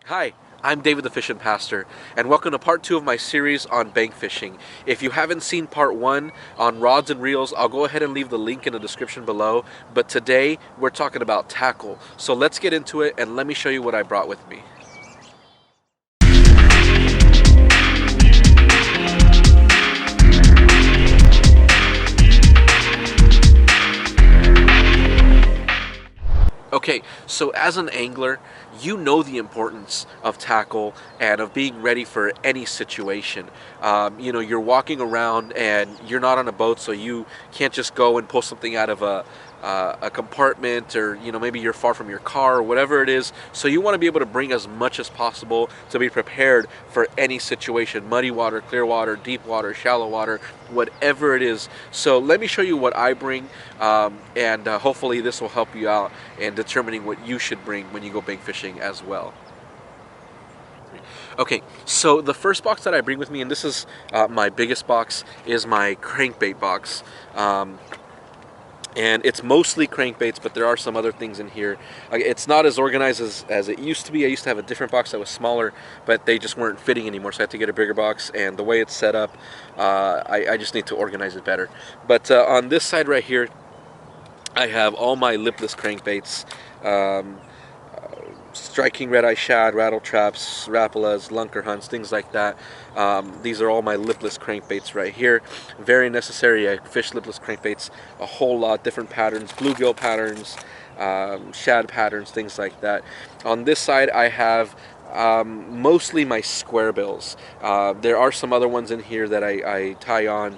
Hi, I'm David the Fishing Pastor, and welcome to part 2 of my series on bank fishing. If you haven't seen part 1 on rods and reels, I'll go ahead and leave the link in the description below, but today we're talking about tackle. So let's get into it and let me show you what I brought with me. Okay, so as an angler, you know the importance of tackle and of being ready for any situation. You're walking around and you're not on a boat, so you can't just go and pull something out of a compartment, or maybe you're far from your car or whatever it is. So you want to be able to bring as much as possible to be prepared for any situation: muddy water, clear water, deep water, shallow water, whatever it is. So let me show you what I bring, and hopefully this will help you out in determining what you should bring when you go bank fishing as well. Okay, so the first box that I bring with me, and this is my biggest box, is my crankbait box. And it's mostly crankbaits, but there are some other things in here. It's not as organized as it used to be. I used to have a different box that was smaller, but they just weren't fitting anymore, so I had to get a bigger box. And the way it's set up, I just need to organize it better. But on this side right here, I have all my lipless crankbaits. Striking red-eye shad, rattle traps, rapalas, lunker hunts, things like that. These are all my lipless crankbaits right here. Very necessary. I fish lipless crankbaits a whole lot, different patterns, bluegill patterns, shad patterns, things like that. On this side I have mostly my square bills. There are some other ones in here that I tie on.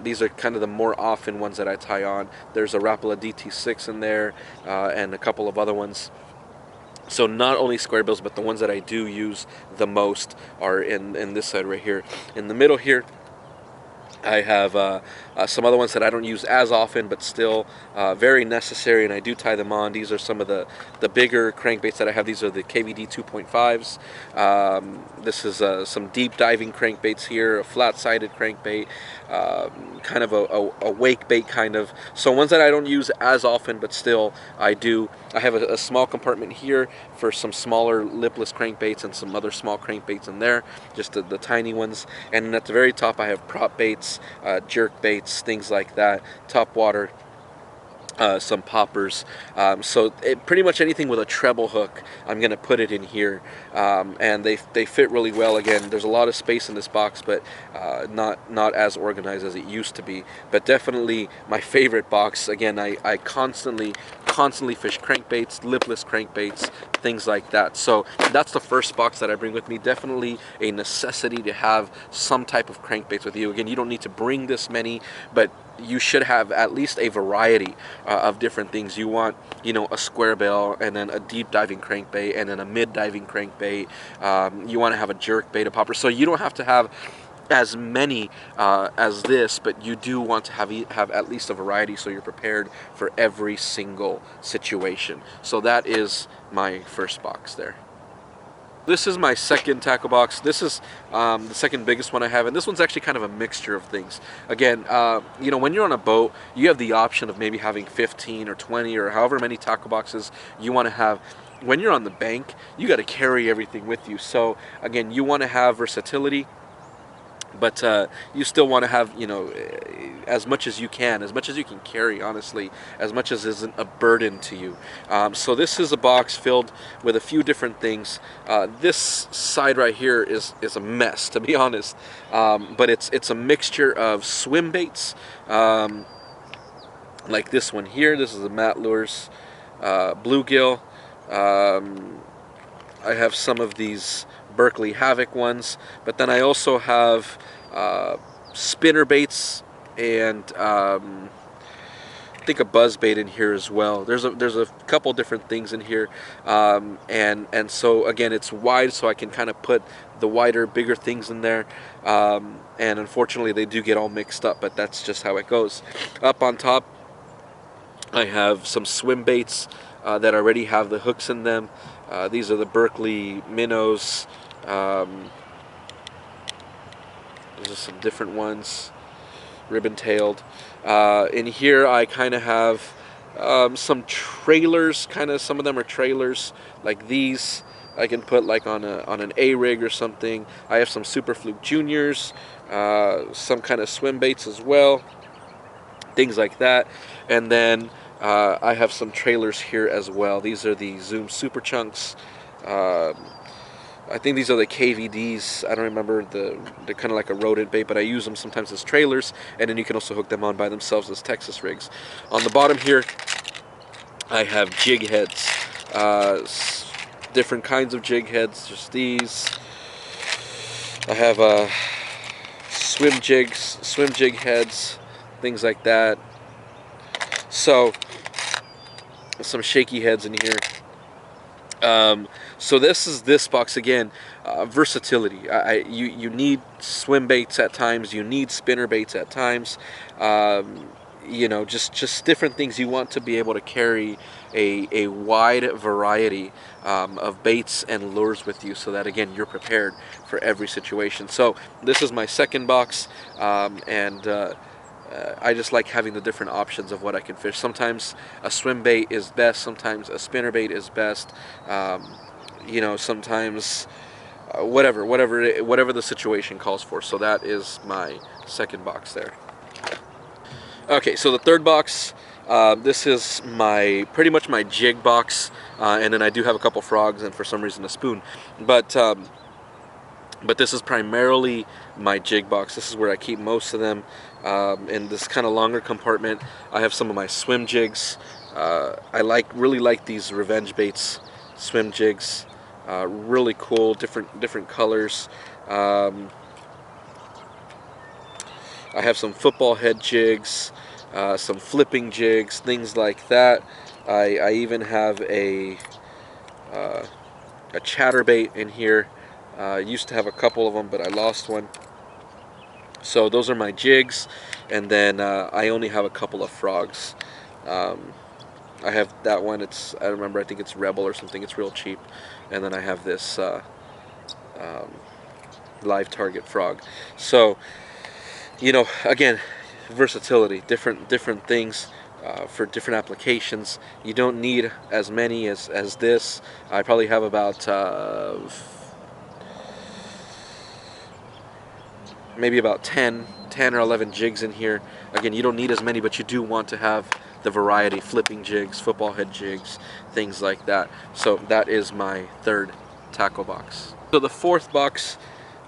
These are kind of the more often ones that I tie on. There's a Rapala DT6 in there, and a couple of other ones. So not only square bills, but the ones that I do use the most are in this side right here. In the middle here, I have some other ones that I don't use as often, but still very necessary, and I do tie them on. These are some of the bigger crankbaits that I have. These are the KVD 2.5s. This is some deep diving crankbaits here, a flat-sided crankbait, kind of a wake bait kind of. So ones that I don't use as often, but still I do. I have a small compartment here for some smaller lipless crankbaits and some other small crankbaits in there, just the tiny ones. And then at the very top I have prop baits, jerk baits, things like that, top water, some poppers. So pretty much anything with a treble hook, I'm going to put it in here. And they fit really well. Again, there's a lot of space in this box, but not as organized as it used to be. But definitely my favorite box. Again, I constantly fish crankbaits, lipless crankbaits, things like that. So that's the first box that I bring with me. Definitely a necessity to have some type of crankbaits with you. Again, you don't need to bring this many, but you should have at least a variety of different things. You want, a square bill, and then a deep diving crankbait, and then a mid diving crankbait. You want to have a jerk bait, a popper. So you don't have to have as many as this, but you do want to have at least a variety, so you're prepared for every single situation. So that is my first box there. This is my second tackle box. This is the second biggest one I have, and this one's actually kind of a mixture of things. Again, when you're on a boat, you have the option of maybe having 15 or 20 or however many tackle boxes you want to have. When you're on the bank, you got to carry everything with you. So again, you want to have versatility, but you still want to have, as much as you can carry, honestly, as much as isn't a burden to you. So this is a box filled with a few different things. This side right here is a mess, to be honest, but it's a mixture of swim baits, like this one here. This is the Matt Lures bluegill. I have some of these Berkeley Havoc ones, but then I also have spinner baits, and I think a buzz bait in here as well. There's a couple different things in here, and so again, it's wide, so I can kind of put the wider, bigger things in there, and unfortunately they do get all mixed up, but that's just how it goes. Up on top I have some swim baits that already have the hooks in them. These are the Berkeley minnows. These are some different ones, ribbon-tailed. In here I kind of have some trailers, some of them are trailers like these. I can put like on an A rig or something. I have some Super Fluke Juniors, some kind of swim baits as well, things like that. And then I have some trailers here as well. These are the Zoom Super Chunks. I think these are the KVDs. I don't remember they're kind of like a rodent bait, but I use them sometimes as trailers, and then you can also hook them on by themselves as Texas rigs. On the bottom here, I have jig heads, different kinds of jig heads, just these. I have swim jig heads, things like that. So some shaky heads in here. So this box again, versatility. You need swim baits at times. You need spinner baits at times. You know, just different things. You want to be able to carry a wide variety of baits and lures with you, so that again you're prepared for every situation. So this is my second box, and I just like having the different options of what I can fish. Sometimes a swim bait is best, sometimes a spinner bait is best. You know, sometimes whatever the situation calls for. So that is my second box there. Okay, so the third box, this is pretty much my jig box, and then I do have a couple frogs and for some reason a spoon, but this is primarily my jig box. This is where I keep most of them. In this kind of longer compartment, I have some of my swim jigs. I really like these revenge baits swim jigs. Really cool, different colors. I have some football head jigs, some flipping jigs, things like that. I even have a chatterbait in here. Used to have a couple of them, but I lost one. So those are my jigs, and then I only have a couple of frogs. I have that one. I remember, I think it's Rebel or something. It's real cheap. And then I have this live target frog. So, you know, again, versatility, different things. For different applications. You don't need as many as this. I probably have about maybe about 10 or 11 jigs in here. Again, you don't need as many, but you do want to have the variety, flipping jigs, football head jigs, things like that. So that is my third tackle box. So the fourth box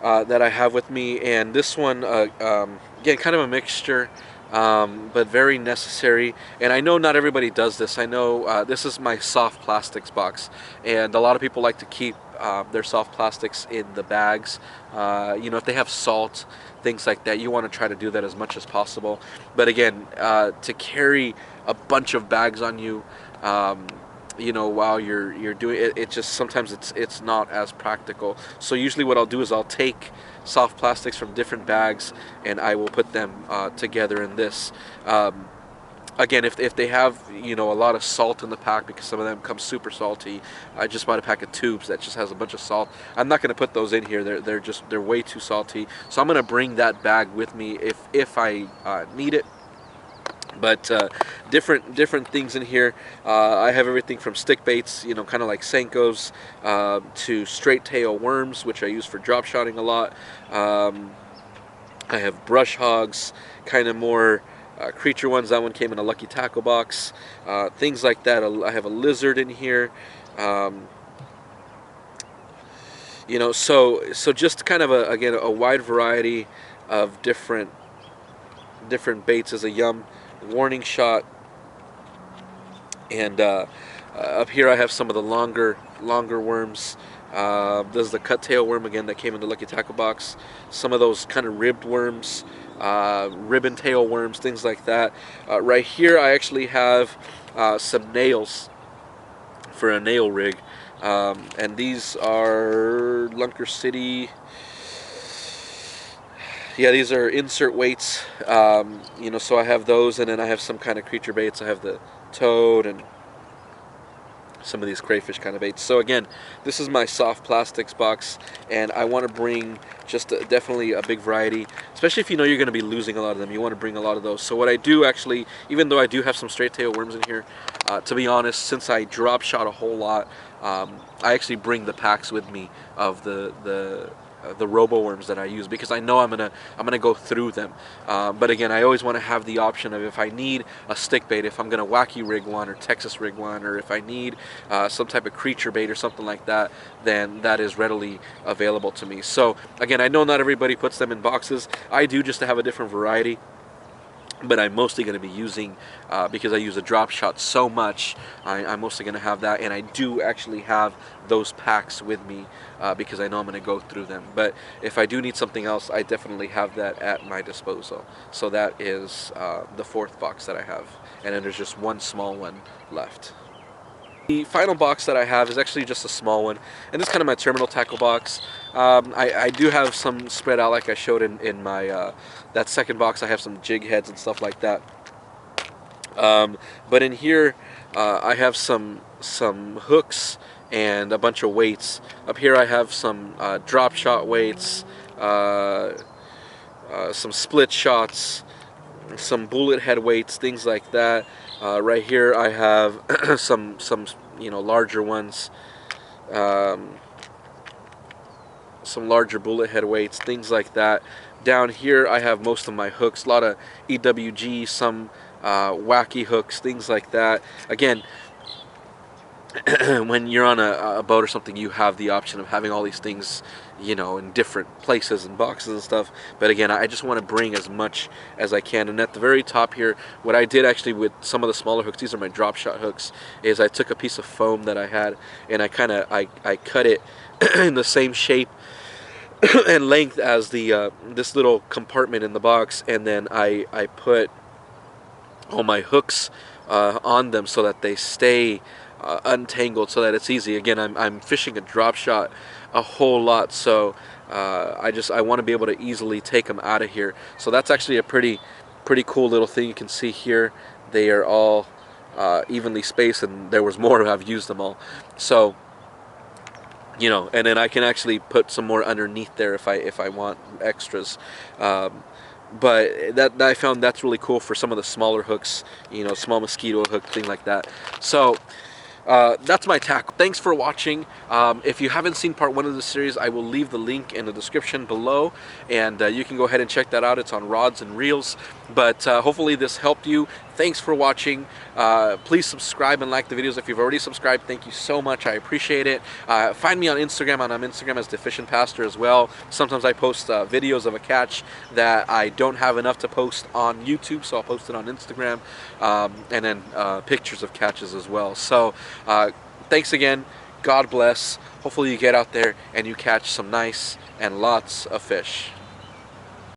that I have with me, and this one, again, kind of a mixture, but very necessary. And I know not everybody does this. I know this is my soft plastics box, and a lot of people like to keep their soft plastics in the bags. You know, if they have salt, things like that, you want to try to do that as much as possible. But again, to carry a bunch of bags on you, you know, while you're doing it, it just sometimes it's not as practical. So usually what I'll do is I'll take soft plastics from different bags and I will put them together in this. Again, if they have, you know, a lot of salt in the pack, because some of them come super salty, I just bought a pack of tubes that just has a bunch of salt. I'm not going to put those in here. They're way too salty. So I'm going to bring that bag with me if I need it. But different things in here. I have everything from stick baits, you know, kind of like Senkos, to straight tail worms, which I use for drop shotting a lot. I have brush hogs, kind of more creature ones. That one came in a Lucky Tackle box. Things like that. I have a lizard in here. You know, so just kind of again a wide variety of different baits as a yum warning shot. And up here I have some of the longer worms. This is the cut tail worm again that came in the Lucky Tackle box. Some of those kind of ribbed worms, ribbon tail worms, things like that. Right here I actually have some nails for a nail rig, and these are Lunker City. Yeah, these are insert weights, you know, so I have those, and then I have some kind of creature baits. I have the toad and some of these crayfish kind of baits. So again, this is my soft plastics box, and I want to bring just definitely a big variety, especially if you know you're going to be losing a lot of them. You want to bring a lot of those. So what I do actually, even though I do have some straight tail worms in here, to be honest, since I drop shot a whole lot, I actually bring the packs with me of the robo worms that I use, because I know I'm gonna go through them. But again, I always want to have the option of, if I need a stick bait, if I'm gonna wacky rig one or Texas rig one, or if I need some type of creature bait or something like that, then that is readily available to me. So again, I know not everybody puts them in boxes. I do, just to have a different variety. But I'm mostly going to be using, because I use a drop shot so much, I'm mostly going to have that. And I do actually have those packs with me, because I know I'm going to go through them. But if I do need something else, I definitely have that at my disposal. So that is the fourth box that I have, and then there's just one small one left. The final box that I have is actually just a small one, and this is kind of my terminal tackle box. I do have some spread out, like I showed in my that second box. I have some jig heads and stuff like that. But in here, I have some hooks and a bunch of weights. Up here I have some drop shot weights, some split shots, some bullet head weights, things like that. Right here I have some larger ones, some larger bullet head weights, things like that. Down here I have most of my hooks, a lot of EWG, some wacky hooks, things like that. Again, when you're on a boat or something, you have the option of having all these things, in different places and boxes and stuff. But again, I just want to bring as much as I can. And at the very top here, what I did actually with some of the smaller hooks, these are my drop shot hooks, is I took a piece of foam that I had, and I cut it in the same shape and length as the this little compartment in the box, and then I put all my hooks on them so that they stay untangled, so that it's easy. Again, I'm fishing a drop shot a whole lot, so I want to be able to easily take them out of here. So that's actually a pretty cool little thing. You can see here they are all evenly spaced, and there was more. I've used them all, so and then I can actually put some more underneath there if I want extras. But that I found that's really cool for some of the smaller hooks, small mosquito hook, thing like that. So that's my tackle. Thanks for watching. If you haven't seen part 1 of the series, I will leave the link in the description below, and you can go ahead and check that out. It's on rods and reels. But hopefully this helped you. Thanks for watching. Please subscribe and like the videos. If you've already subscribed, thank you so much. I appreciate it. Find me on Instagram. I'm on Instagram as The Fishing Pastor as well. Sometimes I post videos of a catch that I don't have enough to post on YouTube, so I'll post it on Instagram, and then pictures of catches as well. So thanks again. God bless. Hopefully you get out there and you catch some nice and lots of fish.